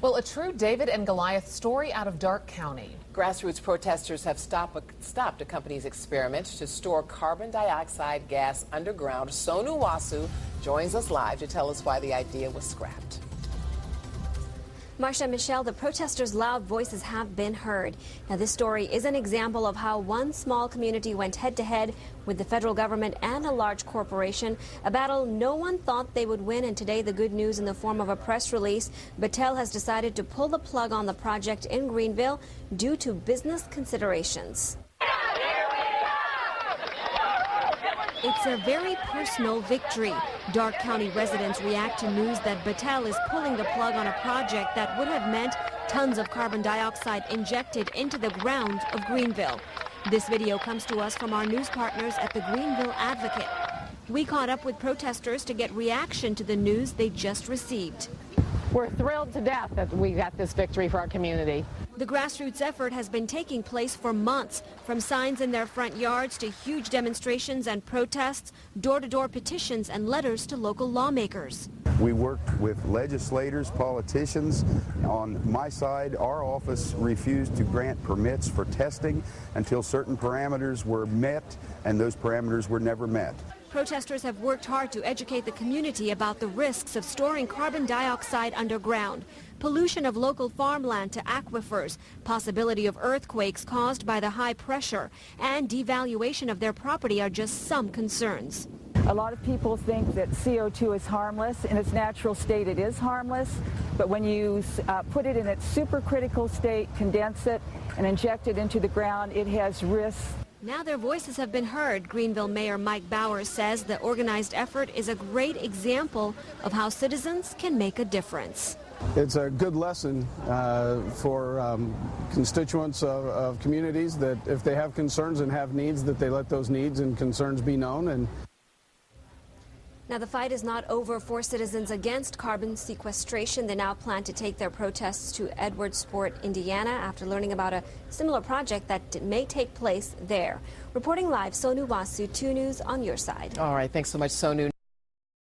Well, a true David and Goliath story out of Darke County. Grassroots protesters have stopped a company's experiment to store carbon dioxide gas underground. Sonu Wasu joins us live to tell us why the idea was scrapped. Marsha and Michelle, the protesters' loud voices have been heard. Now, this story is an example of how one small community went head-to-head with the federal government and a large corporation, a battle no one thought they would win. And today, the good news in the form of a press release. Battelle has decided to pull the plug on the project in Greenville due to business considerations. It's a very personal victory. Darke County residents react to news that Battelle is pulling the plug on a project that would have meant tons of carbon dioxide injected into the ground of Greenville. This video comes to us from our news partners at the Greenville Advocate. We caught up with protesters to get reaction to the news they just received. We're thrilled to death that we got this victory for our community. The grassroots effort has been taking place for months, from signs in their front yards to huge demonstrations and protests, door-to-door petitions and letters to local lawmakers. We worked with legislators, politicians. On my side, our office refused to grant permits for testing until certain parameters were met, and those parameters were never met. Protesters have worked hard to educate the community about the risks of storing carbon dioxide underground, pollution of local farmland to aquifers, possibility of earthquakes caused by the high pressure, and devaluation of their property are just some concerns. A lot of people think that CO2 is harmless. In its natural state, it is harmless. But when you put it in its supercritical state, condense it, and inject it into the ground, it has risks. Now their voices have been heard. Greenville Mayor Mike Bowers says the organized effort is a great example of how citizens can make a difference. It's a good lesson for constituents of communities that if they have concerns and have needs, that they let those needs and concerns be known. Now, the fight is not over for citizens against carbon sequestration. They now plan to take their protests to Edwardsport, Indiana, after learning about a similar project that may take place there. Reporting live, Sonu Wasu, 2 News on your side. All right, thanks so much, Sonu.